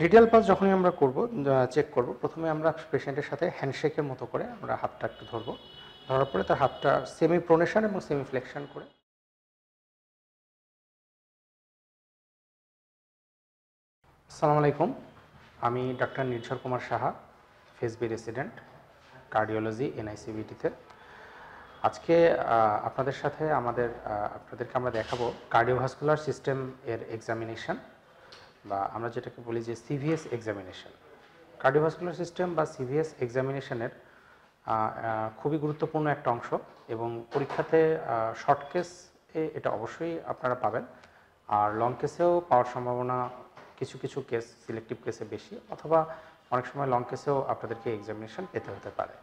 Radial pulse যখনই আমরা check করব, প্রথমে আমরা পেশেন্টের সাথে হ্যান্ডশেকের মতো করে আমরা হাতটা একটু ধরবো। ধরার পরে তার হাতটা সেমি প্রোনেশন এবং সেমি ফ্লেকশন করে। আসসালামু আলাইকুম, আমি ডাক্তার নির্ঝর কুমার সাহা, ফেসবি রেসিডেন্ট, কার্ডিওলজি এনআইসিভিটিতে। আজকে আপনাদের সাথে আপনাদেরকে আমরা দেখাবো কার্ডিওভাস্কুলার সিস্টেম এর এক্সামিনেশন, বা আমরা যেটাকে বলি যে সিভিএস এক্সামিনেশন। কার্ডিওভাস্কুলার সিস্টেম বা সিভিএস এক্সামিনেশনের খুবই গুরুত্বপূর্ণ একটা অংশ, এবং পরীক্ষাতে শর্ট কেসে এটা অবশ্যই আপনারা পাবেন, আর লং কেসেও পাওয়ার সম্ভাবনা কিছু কিছু কেস, সিলেক্টিভ কেসে বেশি, অথবা অনেক সময় লং কেসেও আপনাদেরকে এক্সামিনেশন পেতে হতে পারে।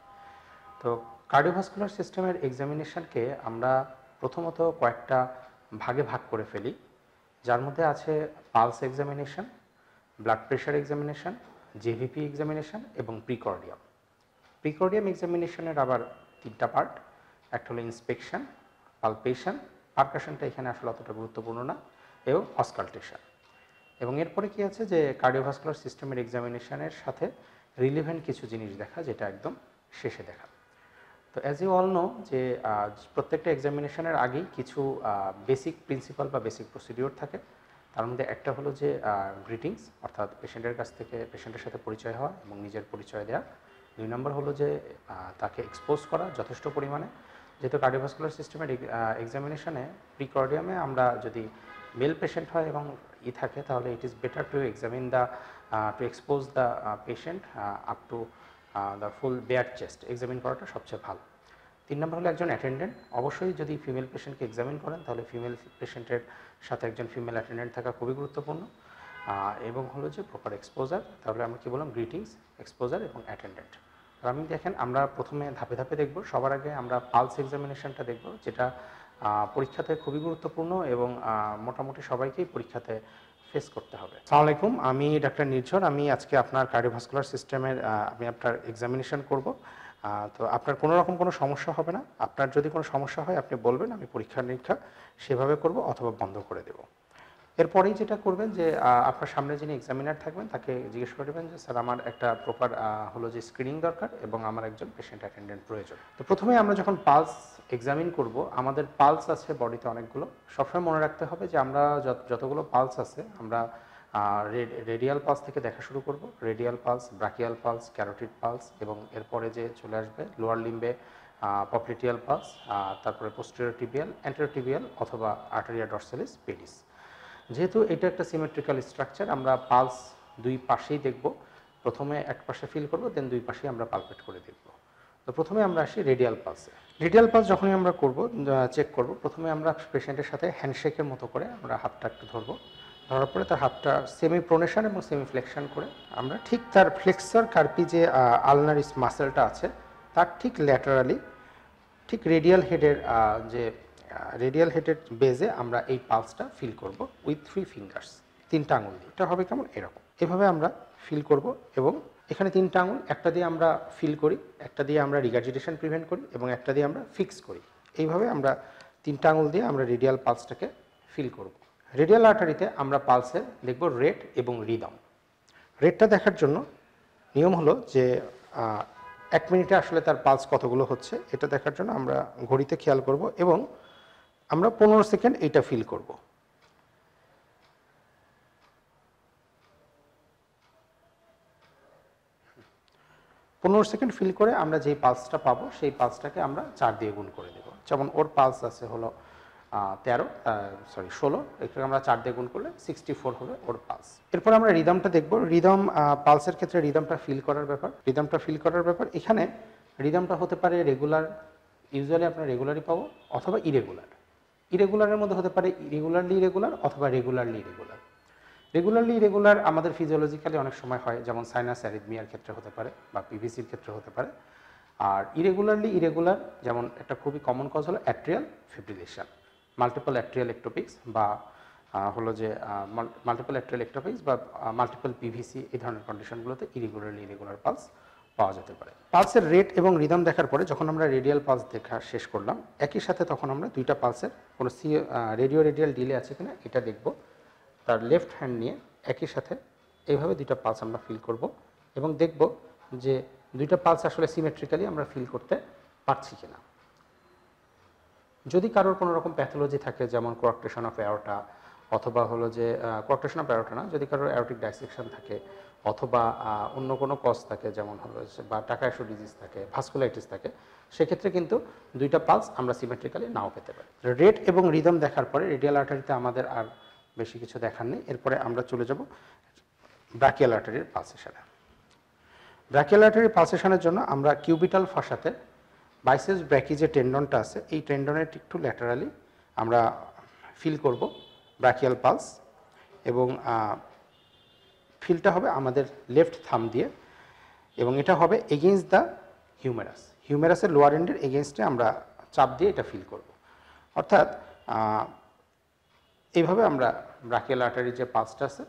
তো কার্ডিওভাস্কুলার সিস্টেমের এক্সামিনেশনকে আমরা প্রথমত কয়েকটা ভাগে ভাগ করে ফেলি, যার মধ্যে আছে pulse examination, blood pressure examination, JVP examination এবং প্রিকর্ডিয়াম। প্রিকর্ডিয়াম এক্সামিনেশনের আবার তিনটা পার্ট, একটা হলো ইন্সপেকশন, পালপেশন, পারকাশনটা এখানে আসলে অতটা গুরুত্বপূর্ণ না, এবং অসকাল্টেশন। এবং এরপরে কি আছে যে কার্ডিওভাস্কুলার সিস্টেমের এক্সামিনেশনের সাথে রিলেভেন্ট কিছু জিনিস দেখা, যেটা একদম শেষে দেখা। তো অ্যাজ ইউ অল নো যে প্রত্যেকটা এক্সামিনেশনের আগেই কিছু বেসিক প্রিন্সিপাল বা বেসিক প্রসিডিওর থাকে। তার মধ্যে একটা হলো যে গ্রিটিংস, অর্থাৎ পেশেন্টের সাথে পরিচয় হওয়া এবং নিজের পরিচয় দেওয়া। 2 নম্বর হলো যে তাকে এক্সপোজ করা যথেষ্ট পরিমাণে, যেহেতু কার্ডিওভাস্কুলার সিস্টেমের এক্সামিনেশনে প্রিকর্ডিয়ামে আমরা যদি মেল পেশেন্ট হয় এবং থাকে, তাহলে it is better to expose the patient up to the full bare chest, examine করাটা সবচেয়ে ভালো। 3 নম্বর হলো একজন অ্যাটেন্ডেন্ট। অবশ্যই যদি ফিমেল পেশেন্টকে এক্সামিন করেন, তাহলে ফিমেল পেশেন্টের সাথে একজন ফিমেল অ্যাটেন্ডেন্ট থাকা খুবই গুরুত্বপূর্ণ, এবং হলো যে প্রপার এক্সপোজার। তাহলে আমরা কী বললাম, গ্রিটিংস, এক্সপোজার এবং অ্যাটেন্ডেন্ট। আর আমি দেখেন আমরা প্রথমে ধাপে ধাপে দেখব। সবার আগে আমরা পালস এক্সামিনেশনটা দেখব, যেটা পরীক্ষাতে খুবই গুরুত্বপূর্ণ এবং মোটামুটি সবাইকেই পরীক্ষাতে ফেস করতে হবে। আসসালামু আলাইকুম, আমি ডাক্তার নির্ঝর। আমি আজকে আপনার কার্ডিওভাস্কুলার সিস্টেমের আমি আপনার এক্সামিনেশন করব। তো আপনার কোনো রকম কোনো সমস্যা হবে না। আপনার যদি কোনো সমস্যা হয় আপনি বলবেন, আমি পরীক্ষা নিরীক্ষা সেভাবে করব অথবা বন্ধ করে দেব। এরপরেই যেটা করবেন যে আপনার সামনে যিনি এক্সামিনার থাকবেন তাকে জিজ্ঞেস করবেন যে স্যার, আমার একটা প্রপার হলো যে স্ক্রিনিং দরকার এবং আমার একজন পেশেন্ট অ্যাটেন্ডেন্ট প্রয়োজন। তো প্রথমে আমরা যখন পালস এক্সামিন করব, আমাদের পালস আছে বডিতে অনেকগুলো। সবসময় মনে রাখতে হবে যে আমরা যতগুলো পালস আছে, আমরা রেডিয়াল পালস থেকে দেখা শুরু করব। Radial pulse, brachial pulse, carotid pulse, এবং এরপরে যে চলে আসবে লোয়ার লিম্বে পপ্লিটিয়াল পালস, তারপরে পোস্টেরিয়র টিবিয়াল, অ্যান্টেরিয়র টিবিয়াল, অথবা আর্টেরিয়া ডরসালিস পেডিস। যেহেতু এটা একটা সিমেট্রিক্যাল স্ট্রাকচার, আমরা পালস দুই পাশেই দেখব। প্রথমে এক পাশে ফিল করব, দেন দুই পাশেই আমরা পালপেট করে দেখব। তো প্রথমে আমরা আসি রেডিয়াল পালসে। রেডিয়াল পালস যখনই আমরা চেক করব, প্রথমে আমরা পেশেন্টের সাথে হ্যান্ডশেকের মতো করে আমরা হাতটা একটু ধরবো। ধরার পরে তার হাতটা সেমি প্রোনেশন এবং সেমি ফ্লেকশন করে আমরা ঠিক তার ফ্লেক্সর কার্পি যে আলনারিস মাসেলটা আছে, তার ঠিক ল্যাটারালি, ঠিক রেডিয়াল হেডের বেজে আমরা এই পালসটা ফিল করব উইথ 3 ফিঙ্গার্স, 3টা আঙুল দিয়ে। এটা হবে কেমন, এরকম। এভাবে আমরা ফিল করব, এবং এখানে 3টা আঙুল, একটা দিয়ে আমরা ফিল করি, একটা দিয়ে আমরা রিগার্জিটেশন প্রিভেন্ট করি, এবং একটা দিয়ে আমরা ফিক্স করি। এইভাবে আমরা 3টা আঙুল দিয়ে আমরা রেডিয়াল পালসটাকে ফিল করব। রেডিয়াল আর্টারিতে আমরা পালসের দেখব রেট এবং রিদম। রেটটা দেখার জন্য নিয়ম হলো যে 1 মিনিটে আসলে তার পালস কতগুলো হচ্ছে, এটা দেখার জন্য আমরা ঘড়িতে খেয়াল করব, এবং আমরা 15 সেকেন্ড এইটা ফিল করব। পনেরো সেকেন্ড ফিল করে আমরা যেই পালসটা পাবো, সেই পালসটাকে আমরা 4 দিয়ে গুণ করে দেব। যেমন ওর পালস আছে হলো 16, এটাকে আমরা 4 দিয়ে গুণ করলে 64 হবে ওর পালস। এরপর আমরা রিদমটা দেখব। রিদম, পালসের ক্ষেত্রে রিদমটা ফিল করার ব্যাপার। এখানে রিদমটা হতে পারে রেগুলার, ইউজুয়ালি আমরা রেগুলারই পাবো, অথবা ইরেগুলারের মধ্যে হতে পারে ইরেগুলারলি ইরেগুলার অথবা রেগুলারলি ইরেগুলার আমাদের ফিজিওলজিক্যালি অনেক সময় হয়, যেমন সাইনাস অ্যারিথমিয়ার ক্ষেত্রে হতে পারে বা পিভিসির ক্ষেত্রে হতে পারে। আর ইরেগুলার যেমন একটা খুবই কমন কজ হলো অ্যাট্রিয়াল ফিব্রিলেশন, মাল্টিপল অ্যাট্রিয়াল একটোপিক্স, বা হলো যে মাল্টিপল অ্যাট্রিয়াল একটোপিক্স বা মাল্টিপল পিভিসি, এই ধরনের কন্ডিশনগুলোতে ইরেগুলার পালস পাওয়া যেতে পারে। পালসের রেট এবং রিদম দেখার পরে যখন আমরা রেডিয়াল পালস দেখা শেষ করলাম, একই সাথে তখন আমরা 2টা পালসের কোনো রেডিয়াল ডিলে আছে কিনা এটা দেখব। তার লেফট হ্যান্ড নিয়ে একই সাথে এইভাবে দুইটা পালস আমরা ফিল করব এবং দেখব যে দুইটা পালস আসলে সিমেট্রিক্যালি আমরা ফিল করতে পারছি কিনা। যদি কারোর কোনো রকম প্যাথোলজি থাকে, যেমন কোয়ার্কটেশন অফ অ্যাওর্টা, অথবা হলো যে কোয়ার্কটেশন অফ অ্যাওর্টা না, যদি কারোর অ্যাওর্টিক ডাইসেকশন থাকে, অথবা অন্য কোনো কজ থাকে, যেমন হলো বা টাকাইশো ডিজিজ থাকে, ভাস্কুলাইটিস থাকে, সেক্ষেত্রে কিন্তু দুইটা পালস আমরা সিমেট্রিক্যালি নাও পেতে পারি। রেট এবং রিদম দেখার পরে রেডিয়াল আর্টারিতে আমাদের আর বেশি কিছু দেখার নেই। এরপরে আমরা চলে যাব ব্রাকিয়াল আর্টারির পালসেশনে। ব্রাকিয়াল আর্টারির পালসেশনের জন্য আমরা কিউবিটাল ফসাতে বাইসেপস ব্র্যাকি যে টেন্ডনটা আছে, এই টেন্ডনের একটু ল্যাটারালি আমরা ফিল করব ব্রাকিয়াল পালস, এবং ফিলটা হবে আমাদের লেফট থাম দিয়ে, এবং এটা হবে এগেইনস্ট দ্য হিউমেরাস। হিউমেরাসের লোয়ার এন্ডের এগেইনস্টে আমরা চাপ দিয়ে এটা ফিল করব। অর্থাৎ এইভাবে আমরা ব্রাকিয়াল আর্টারির যে পালসটা আছে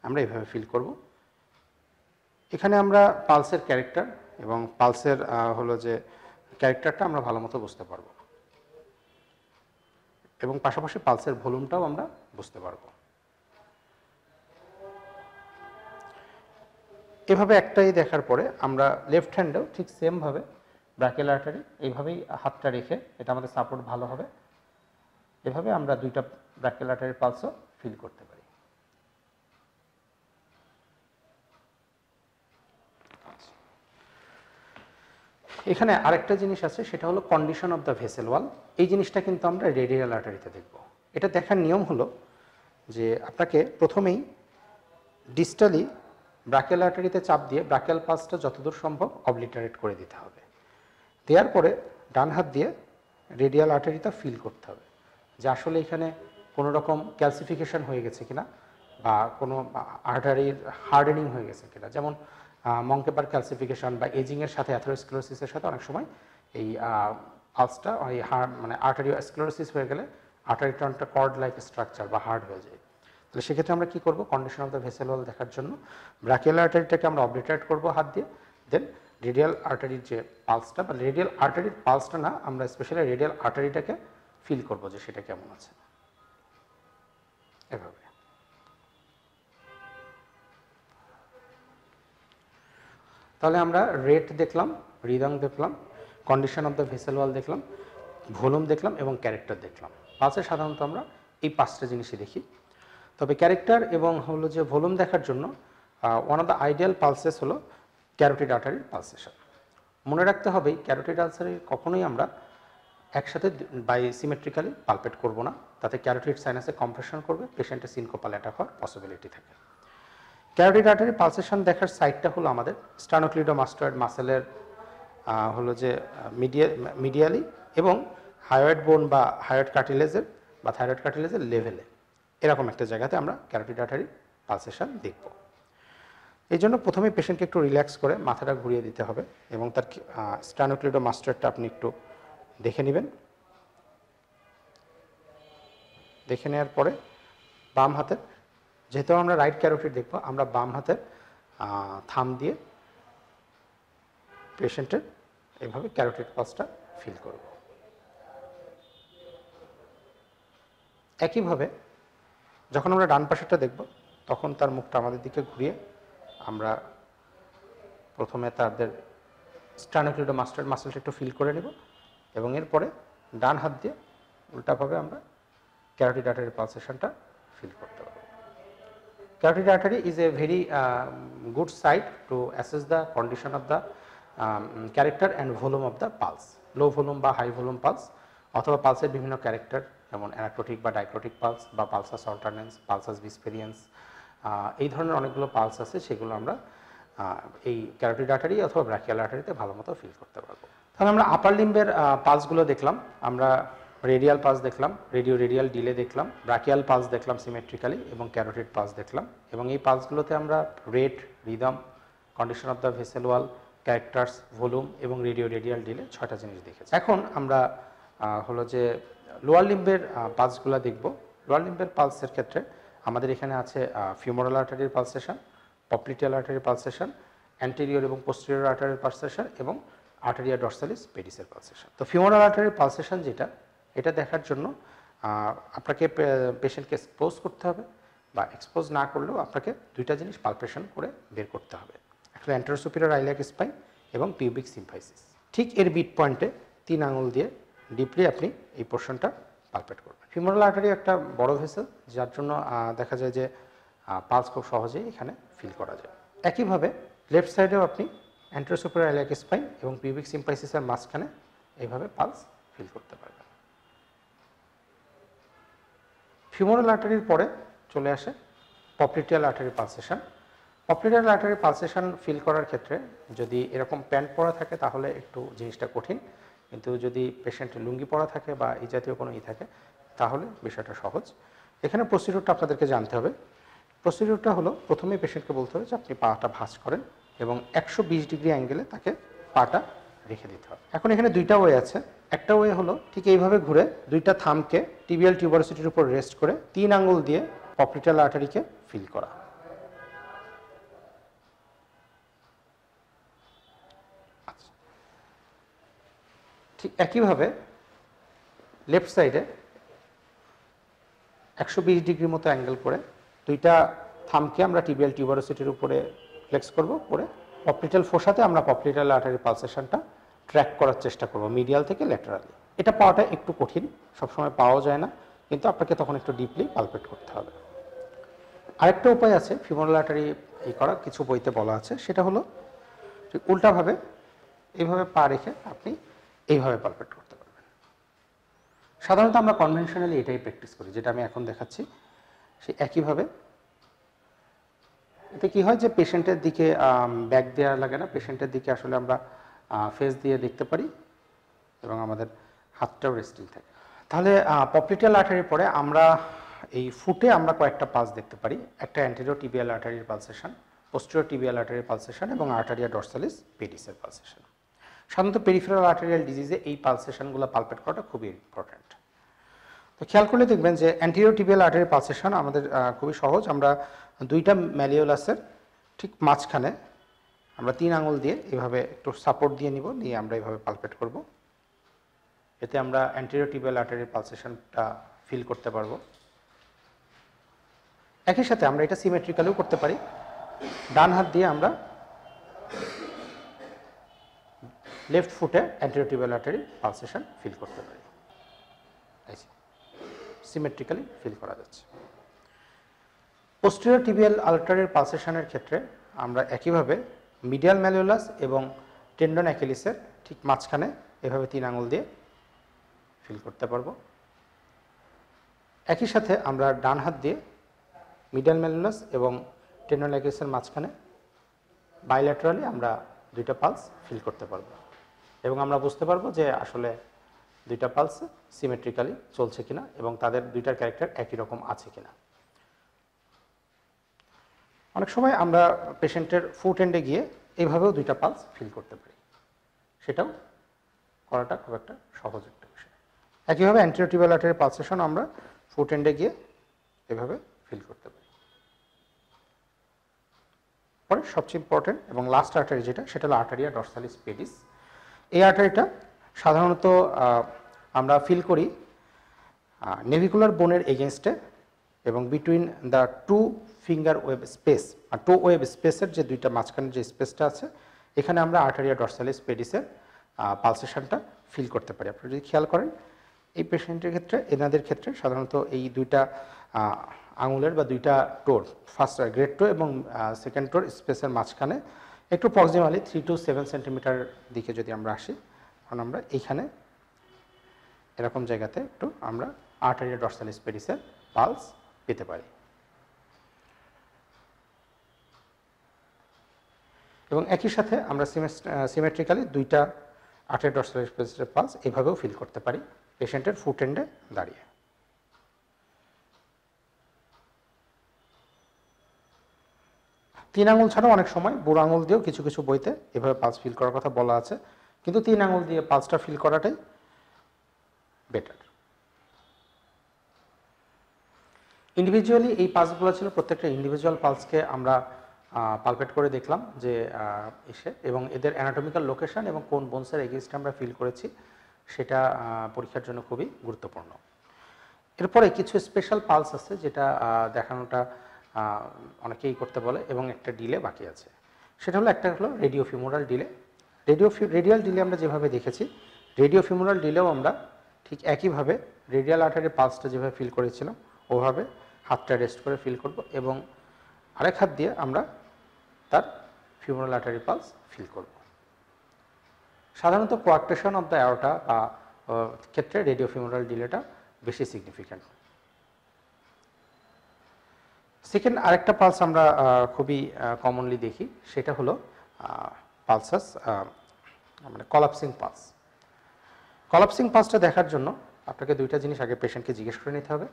আমরা এইভাবে ফিল করব। এখানে আমরা পালসের ক্যারেক্টার এবং পালসের হলো যে ক্যারেক্টারটা আমরা ভালো মতো বুঝতে পারবো, এবং পাশাপাশি পালসের ভলিউমটাও আমরা বুঝতে পারবো। এভাবে একটাই দেখার পরে আমরা লেফট হ্যান্ডেও ঠিক সেমভাবে ব্রাকিয়াল আর্টারি এইভাবেই হাতটা রেখে, এটা আমাদের সাপোর্ট ভালো হবে, এভাবে আমরা দুইটা ব্রাকিয়াল আর্টারির পালসও ফিল করতে পারি। এখানে আরেকটা জিনিস আছে, সেটা হলো কন্ডিশন অফ দ্য ভেসেল ওয়াল। এই জিনিসটা কিন্তু আমরা রেডিয়াল আর্টারিতে দেখব। এটা দেখার নিয়ম হলো যে আপনাকে প্রথমেই ডিস্টালি ব্রাকিয়াল আর্টারিতে চাপ দিয়ে ব্রাকিয়াল পালসটা যতদূর সম্ভব অবলিটারেট করে দিতে হবে। দেওয়ার পরে ডান হাত দিয়ে রেডিয়াল আর্টারিটা ফিল করতে হবে যে আসলে এখানে কোনো রকম ক্যালসিফিকেশন হয়ে গেছে কিনা, বা কোনো আর্টারির হার্ডেনিং হয়ে গেছে কিনা। যেমন মঙ্কেপার ক্যালসিফিকেশন বা এজিংয়ের সাথে অ্যাথেরোস্ক্লেরোসিসের সাথে অনেক সময় এই পালসটা এই মানে আর্টারিওস্ক্লেরোসিস হয়ে গেলে আর্টারিটা অনেকটা কর্ড লাইক স্ট্রাকচার বা হার্ড হয়ে যায়। তাহলে সেক্ষেত্রে আমরা কী করবো, কন্ডিশন অফ দ্য ভেসেল ওয়াল দেখার জন্য ব্রাকিয়াল আর্টারিটাকে আমরা অবলিটারেট করবো হাত দিয়ে, দেন রেডিয়াল আর্টারির যে পালসটা, বা রেডিয়াল আর্টারির পালসটা না, আমরা স্পেশালি রেডিয়াল আর্টারিটাকে ফিল করবো যে সেটা কেমন আছে। এভাবে তাহলে আমরা রেট দেখলাম, রিদম দেখলাম, কন্ডিশন অফ দ্য ভেসেল ওয়াল দেখলাম, ভলিউম দেখলাম এবং ক্যারেক্টার দেখলাম। পালসে সাধারণত আমরা এই পাঁচটা জিনিসই দেখি। তবে ক্যারেক্টার এবং হলো যে ভলিউম দেখার জন্য one of the ideal pulses হলো ক্যারোটিড আর্টারির পালসেশন। মনে রাখতে হবে ক্যারোটিড আর্টারি কখনোই আমরা একসাথে বাই সিমেট্রিক্যালি পালপেট করব না, তাতে ক্যারোটিড সাইনাসে কম্প্রেশন করবে, পেশেন্টের সিনকোপাল অ্যাটাক হওয়ার পসিবিলিটি থাকে। ক্যারোটিড আর্টারি পালসেশন দেখার সাইটটা হলো আমাদের স্টার্নোক্লিডোমাস্টয়েড মাসেলের হলো যে মিডিয়ালি এবং হায়োয়েড বোন বা হায়োয়েড কার্টিলেজের বা থাইরয়েড কার্টিলেজের লেভেলে, এরকম একটা জায়গাতে আমরা ক্যারোটিড আর্টারি পালসেশন দেখব। এই জন্য প্রথমে পেশেন্টকে একটু রিল্যাক্স করে মাথাটা ঘুরিয়ে দিতে হবে, এবং তার স্টার্নোক্লিডোমাস্টয়েডটা আপনি একটু দেখে নেবেন। দেখে নেওয়ার পরে বাম হাতের, যেহেতু আমরা রাইট ক্যারোটিড দেখব, আমরা বাম হাতের থাম দিয়ে পেশেন্টের এইভাবে ক্যারোটিড পালসটা ফিল করব। একইভাবে যখন আমরা ডান পাশেরটা দেখব, তখন তার মুখটা আমাদের দিকে ঘুরিয়ে আমরা প্রথমে তাদের স্টার্নোক্লিডোমাস্টয়েড মাসেলটা একটু ফিল করে নেব, এবং এরপরে ডান হাত দিয়ে উল্টাভাবে আমরা ক্যারোটিড আর্টারি পালসেশনটা ফিল করতে পারব। Carotid artery is a very good site to assess the condition of the character and volume of the pulse. Low volume বা high volume pulse, অথবা পালসের বিভিন্ন ক্যারেক্টার, যেমন অ্যানাক্রোটিক বা ডাইক্রোটিক পালস বা পালসাস অল্টারনেন্স, পালসাস ভিসপেরিয়েন্স, এই ধরনের অনেকগুলো পালস আছে, সেগুলো আমরা এই ক্যারোটিড আর্টারি অথবা ব্রাকিয়াল আর্টারিতে ভালো মতো ফিল করতে পারবো। তাহলে আমরা আপার লিম্বের পালসগুলো দেখলাম, আমরা রেডিয়াল পালস দেখলাম, রেডিয়াল ডিলে দেখলাম, ব্রাকিয়াল পালস দেখলাম সিমেট্রিক্যালি, এবং ক্যারোটিড পালস দেখলাম। এবং এই পালসগুলোতে আমরা rate, rhythm, condition of the vessel wall, characters, volume এবং রেডিয়াল ডিলে 6টা জিনিস দেখেছি। এখন আমরা হলো যে লোয়ার লিম্বের পালসগুলো দেখব। লোয়ার লিম্বের পালসের ক্ষেত্রে আমাদের এখানে আছে ফিউমোরাল আর্টারির পালসেশন, পপলিটিয়াল আর্টারির পালসেশন, অ্যান্টেরিয়র এবং পোস্টেরিয়র আর্টারির পালসেশন এবং আর্টারিয়া ডরসালিস পেডিসের পালসেশন। তো ফিউমোরাল আর্টারির পালসেশন যেটা, এটা দেখার জন্য আপনাকে পেশেন্টকে এক্সপোজ করতে হবে, বা এক্সপোজ না করলেও আপনাকে দুইটা জিনিস পালপেশন করে বের করতে হবে, একটা অ্যান্টেরোসুপিরিয়র ইলিয়াক স্পাইন এবং পিউবিক সিম্ফাইসিস। ঠিক এর মিড পয়েন্টে 3 আঙুল দিয়ে ডিপলি আপনি এই পোর্শনটা পালপেট করবেন। ফিমোরাল আর্টারি একটা বড় ভেসেল, যার জন্য দেখা যায় যে পালস খুব সহজেই এখানে ফিল করা যায়। একইভাবে লেফট সাইডেও আপনি অ্যান্টেরোসুপিরিয়র ইলিয়াক স্পাইন এবং পিউবিক সিম্ফাইসিসের মাঝখানে এইভাবে পালস ফিল করতে পারবেন। ফিমোরাল আর্টারির পরে চলে আসে popliteal artery pulsation. Popliteal artery pulsation feel করার ক্ষেত্রে যদি এরকম প্যান্ট পরা থাকে তাহলে একটু জিনিসটা কঠিন, কিন্তু যদি পেশেন্ট লুঙ্গি পরা থাকে বা এই জাতীয় কোনো থাকে তাহলে বিষয়টা সহজ। এখানে প্রসিডিউরটা আপনাদেরকে জানতে হবে। প্রসিডিউরটা হলো, প্রথমেই পেশেন্টকে বলতে হবে যে আপনি পাটা ভাঁজ করেন এবং 120 ডিগ্রি অ্যাঙ্গেলে তাকে পাটা রেখে দিতে হবে। এখন এখানে দুইটা ওয়ে আছে। একটা ওয়ে হলো ঠিক এইভাবে ঘুরে দুইটা থামকে টিবিয়াল টিউবারোসিটির উপর রেস্ট করে 3 আঙ্গুল দিয়ে পপলিটিয়াল আর্টারিকে ফিল করা। ঠিক একইভাবে লেফট সাইডে 120 ডিগ্রির মতো অ্যাঙ্গেল করে দুইটা থামকে আমরা টিবিয়াল টিউবারোসিটির উপরে ফ্লেক্স করব, করে পপলিটিয়াল ফোসাতে আমরা পপলিটিয়াল আর্টারি পালসেশনটা ট্র্যাক করার চেষ্টা করব মিডিয়াল থেকে ল্যাটারালি। এটা পাওয়াটা একটু কঠিন, সবসময় পাওয়া যায় না, কিন্তু আপনাকে তখন একটু ডিপলি পালপেট করতে হবে। আরেকটা উপায় আছে ফিমোরাল আর্টারি এই করা, কিছু বইতে বলা আছে, সেটা হলো ঠিক উল্টাভাবে এইভাবে পা রেখে আপনি এইভাবে পালপেট করতে পারবেন। সাধারণত আমরা কনভেনশনালি এটাই প্র্যাকটিস করি, যেটা আমি এখন দেখাচ্ছি সেই একইভাবে। এতে কি হয় যে পেশেন্টের দিকে ব্যাক দেওয়া লাগে না, পেশেন্টের দিকে আসলে আমরা ফেস দিয়ে দেখতে পারি এবং আমাদের হাতটাও রেস্টিং থাকে। তাহলে পপলিটিয়াল আর্টারির পরে আমরা এই ফুটে আমরা কয়েকটা পালস দেখতে পারি। একটা অ্যান্টেরিয়র টিবিয়াল আর্টারির পালসেশন, পোস্টেরিয়র টিবিয়াল আর্টারির পালসেশন এবং আর্টারিয়া ডরসালিস পেডিসের পালসেশন। সাধারণত পেরিফেরাল আর্টেরিয়াল ডিজিজে এই পালসেশনগুলো পালপেট করাটা খুবই ইম্পর্ট্যান্ট। তো খেয়াল করলে দেখবেন যে অ্যান্টেরিয়র টিবিয়াল আর্টারি পালসেশন আমাদের খুবই সহজ। আমরা দুইটা ম্যালিওলাসের ঠিক মাঝখানে আমরা 3 আঙুল দিয়ে এভাবে একটু সাপোর্ট দিয়ে নিব, নিয়ে আমরা এইভাবে পালপেট করব। এতে আমরা অ্যান্টেরিয়র টিবিয়াল আর্টারির পালসেশনটা ফিল করতে পারবো। একই সাথে আমরা এটা সিমেট্রিক্যালিও করতে পারি। ডান হাত দিয়ে আমরা লেফট ফুটে anterior tibial artery pulsation feel করতে পারি। সিমেট্রিক্যালি ফিল করা যাচ্ছে। পোস্টেরিয়র টিবিয়াল আর্টারির পালসেশনের ক্ষেত্রে আমরা একইভাবে মিডিয়াল ম্যালিওলাস এবং টেন্ডন অ্যাকিলিসের ঠিক মাঝখানে এভাবে 3 আঙুল দিয়ে ফিল করতে পারবো। একই সাথে আমরা ডান হাত দিয়ে মিডিয়াল ম্যালিওলাস এবং টেন্ডন অ্যাকিলিসের মাঝখানে বাইল্যাটারালি আমরা দুইটা পালস ফিল করতে পারবো এবং আমরা বুঝতে পারবো যে আসলে দুইটা পালস সিমেট্রিক্যালি চলছে কিনা এবং তাদের দুইটার ক্যারেক্টার একই রকম আছে কিনা। অনেক সময় আমরা পেশেন্টের ফুট এন্ডে গিয়ে এইভাবেও দুইটা পালস ফিল করতে পারি, সেটাও করাটা খুব একটা সহজ একটা বিষয়। একইভাবে অ্যান্টেরিয়র টিবিয়াল আর্টারি পালসেশন আমরা ফুট এন্ডে গিয়ে এভাবে ফিল করতে পারি। পরে সবচেয়ে ইম্পর্টেন্ট এবং লাস্ট আর্টারি যেটা, সেটা হলো আর্টারিয়া ডরসালিস পেডিস। এই আর্টারিটা সাধারণত আমরা ফিল করি নেভিকুলার বোনের এগেনস্টে এবং between the two finger web space আর টো ওয়েব স্পেসের যে দুইটা মাঝখানের যে স্পেসটা আছে, এখানে আমরা আর্টারিয়া ডরসালিস পেডিসের পালসেশনটা ফিল করতে পারি। আপনারা যদি খেয়াল করেন এই পেশেন্টের ক্ষেত্রে, এনাদের ক্ষেত্রে সাধারণত এই দুইটা আঙুলের বা দুইটা টোর, ফার্স্ট গ্রেট টো এবং সেকেন্ড টোর স্পেসের মাঝখানে একটু প্রক্সিমালি 3 to 7 সেন্টিমিটার দিকে যদি আমরা আসি, তখন আমরা এইখানে এরকম জায়গাতে একটু আমরা আর্টারিয়া ডরসালিস পেডিসের পালস পেতে পারি। এবং একই সাথে আমরা সিমেট্রিক্যালি দুইটা আর্টারিয়া ডরসালিস পেডিসের পালস এভাবেও ফিল করতে পারি পেশেন্টের ফুট এন্ডে দাঁড়িয়ে। তিন আঙুল ছাড়াও অনেক সময় বুড়ো আঙুল দিয়েও কিছু কিছু বইতে এভাবে পালস ফিল করার কথা বলা আছে, কিন্তু 3 আঙুল দিয়ে পালসটা ফিল করাটাই বেটার। ইন্ডিভিজুয়ালি এই পালসগুলো ছিল, প্রত্যেকটা ইন্ডিভিজুয়াল পালসকে আমরা পালপেট করে দেখলাম যে এসে, এবং এদের অ্যানাটমিক্যাল লোকেশন এবং কোন বোনসের এগেইনস্টে আমরা ফিল করেছি সেটা পরীক্ষার জন্য খুবই গুরুত্বপূর্ণ। এরপরে কিছু স্পেশাল পালস আছে যেটা দেখানোটা অনেকেই করতে বলে এবং একটা ডিলে বাকি আছে। সেটা হলো একটা হলো radio femoral delay. Radial delay আমরা যেভাবে দেখেছি, রেডিও ফিমোরাল ডিলেও আমরা ঠিক একইভাবে রেডিয়াল আর্টারি পালসটা যেভাবে ফিল করেছিলাম ওভাবে হাতটা রেস্ট করে ফিল করব এবং আরেক হাত দিয়ে আমরা তার ফিমোরাল আর্টারি পালস ফিল করব। সাধারণত কোয়াক্টেশন অফ দ্য অ্যাওর্টা বা ক্ষেত্রে রেডিও ফিমোরাল ডিলেটা বেশি সিগনিফিক্যান্ট। সেকেন্ড আরেকটা পালস আমরা খুবই কমনলি দেখি, সেটা হলো পালসাস মানে কলাপসিং পালস। কলাপসিং পালসটা দেখার জন্য আপনাকে দুইটা জিনিস আগে পেশেন্টকে জিজ্ঞেস করে নিতে হবে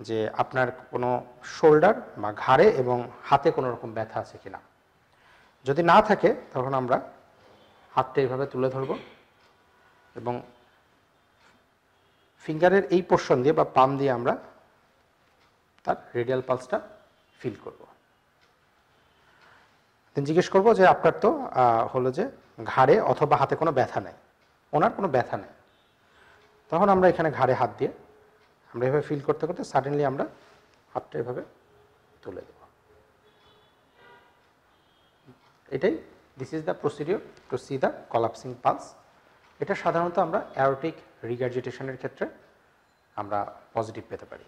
যে আপনার কোনো শোল্ডার বা ঘাড়ে এবং হাতে কোনো রকম ব্যথা আছে কিনা। যদি না থাকে তখন আমরা হাতটা এইভাবে তুলে ধরব এবং ফিঙ্গারের এই পোর্শন দিয়ে বা পাম দিয়ে আমরা তার রেডিয়াল পালসটা ফিল করব। দেন জিজ্ঞেস করব যে আপনার তো হলো যে ঘাড়ে অথবা হাতে কোনো ব্যথা নেই, ওনার কোনো ব্যথা নেই। তখন আমরা এখানে ঘাড়ে হাত দিয়ে আমরা এভাবে ফিল করতে করতে সাডেনলি আমরা হাতটা এভাবে তুলে দেব। এটাই this is the procedure to see the collapsing pulse. এটা সাধারণত আমরা অ্যাওরটিক রিগার্জিটেশনের ক্ষেত্রে আমরা পজিটিভ পেতে পারি।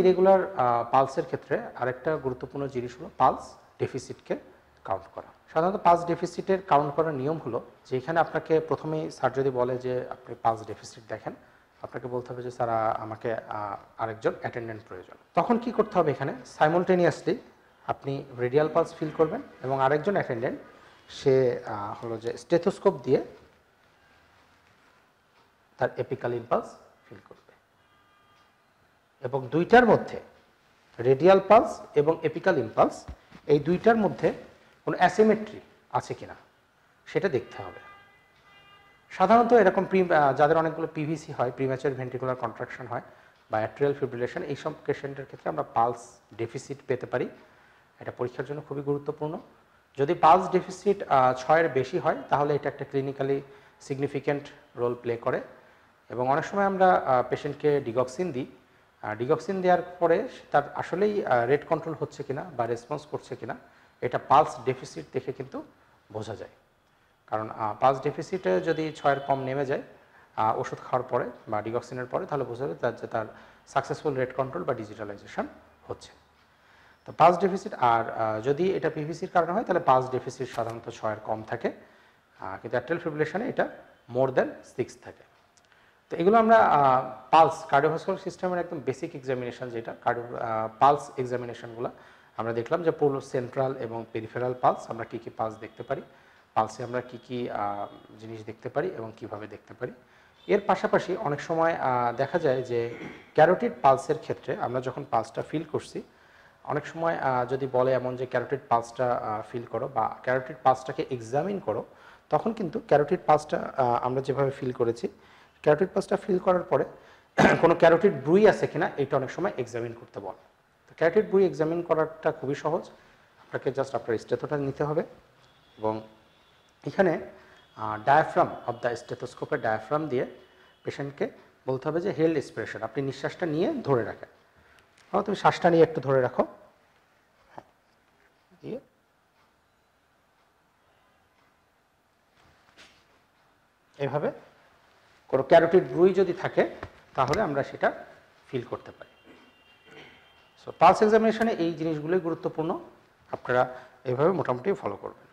ইরেগুলার পালসের ক্ষেত্রে আরেকটা গুরুত্বপূর্ণ জিনিস হলো পালস ডেফিসিটকে কাউন্ট করা। সাধারণত পালস ডেফিসিটের কাউন্ট করার নিয়ম হলো যে এখানে আপনাকে প্রথমেই স্যার যদি বলে যে আপনি পালস ডেফিসিট দেখেন, আপনাকে বলতে হবে যে স্যার আমাকে আরেকজন অ্যাটেন্ডেন্ট প্রয়োজন। তখন কি করতে হবে, এখানে সাইমultaneously আপনি রেডিয়াল পালস ফিল করবেন এবং আরেকজন অ্যাটেন্ডেন্ট সে হলো যে স্টেথোস্কোপ দিয়ে তার এপিক্যাল ইম্পালস ফিল করবে এবং দুইটার মধ্যে রেডিয়াল পালস এবং এপিক্যাল ইম্পালস এই দুইটার মধ্যে কোনো অ্যাসিমেট্রি আছে কিনা সেটা দেখতে হবে। সাধারণত এরকম যাদের অনেকগুলো পিভিসি হয়, প্রিম্যাচুর ভেন্ট্রিকুলার কন্ট্রাকশন হয় বা অ্যাট্রিয়াল ফিব্রিলেশন, এইসব পেশেন্টের ক্ষেত্রে আমরা পালস ডেফিসিট পেতে পারি। এটা পরীক্ষার জন্য খুবই গুরুত্বপূর্ণ। যদি পালস ডেফিসিট 6-এর বেশি হয় তাহলে এটা একটা ক্লিনিক্যালি সিগনিফিক্যান্ট রোল প্লে করে এবং অনেক সময় আমরা পেশেন্টকে ডিগক্সিন দিই। ডিগক্সিন দেওয়ার পরে তার আসলেই রেট কন্ট্রোল হচ্ছে কিনা বা রেসপন্স করছে কিনা এটা পালস ডেফিসিট দেখে কিন্তু বোঝা যায়। কারণ পালস ডেফিসিটে যদি 6-এর কম নেমে যায় ওষুধ খাওয়ার পরে বা ডিগক্সিনের পরে তাহলে বোঝা যাবে যে তার সাকসেসফুল রেট কন্ট্রোল বা ডিজিটালাইজেশন হচ্ছে। তো পালস ডেফিসিট আর যদি এটা পিভিসির কারণে হয় তাহলে পালস ডেফিসিট সাধারণত 6-এর কম থাকে, কিন্তু অ্যাট্রিয়াল ফিব্রিলেশনে এটা মোর দ্যান 6 থাকে। তো এগুলো আমরা পালস কার্ডিওভাস্কুলার সিস্টেমের একদম বেসিক এক্সামিনেশন যেটা পালস এক্সামিনেশনগুলো আমরা দেখলাম যে পুরো সেন্ট্রাল এবং পেরিফেরাল পালস আমরা কী কী পালস দেখতে পারি, পালসে আমরা কী কী জিনিস দেখতে পারি এবং কিভাবে দেখতে পারি। এর পাশাপাশি অনেক সময় দেখা যায় যে ক্যারোটিড পালসের ক্ষেত্রে আমরা যখন পালসটা ফিল করছি অনেক সময় যদি বলে এমন যে ক্যারোটিড পালসটা ফিল করো বা ক্যারোটিড পালসটাকে এক্সামিন করো, তখন কিন্তু ক্যারোটিড পালসটা আমরা যেভাবে ফিল করেছি ক্যারোটিড পালসটা ফিল করার পরে কোনো ক্যারোটিড ব্রুই আছে কিনা এটা অনেক সময় এক্সামিন করতে বলে। তো ক্যারোটিড ব্রুই এক্সামিন করাটা খুবই সহজ, আপনাকে জাস্ট আপনার স্টেথোটা নিতে হবে এবং এখানে ডায়াফ্রাম অফ দ্য স্টেথোস্কোপের ডায়াফ্রাম দিয়ে পেশেন্টকে বলতে হবে যে হেল্ড এক্সপ্রেশন, আপনি নিঃশ্বাসটা নিয়ে ধরে রাখেন। তুমি শ্বাসটা নিয়ে একটু ধরে রাখো, দিয়ে এভাবে কোনো ক্যারোটিড ব্রুই যদি থাকে তাহলে আমরা সেটা ফিল করতে পারি। সো পালস এক্সামিনেশনে এই জিনিসগুলোই গুরুত্বপূর্ণ, আপনারা এইভাবে মোটামুটি ফলো করবেন।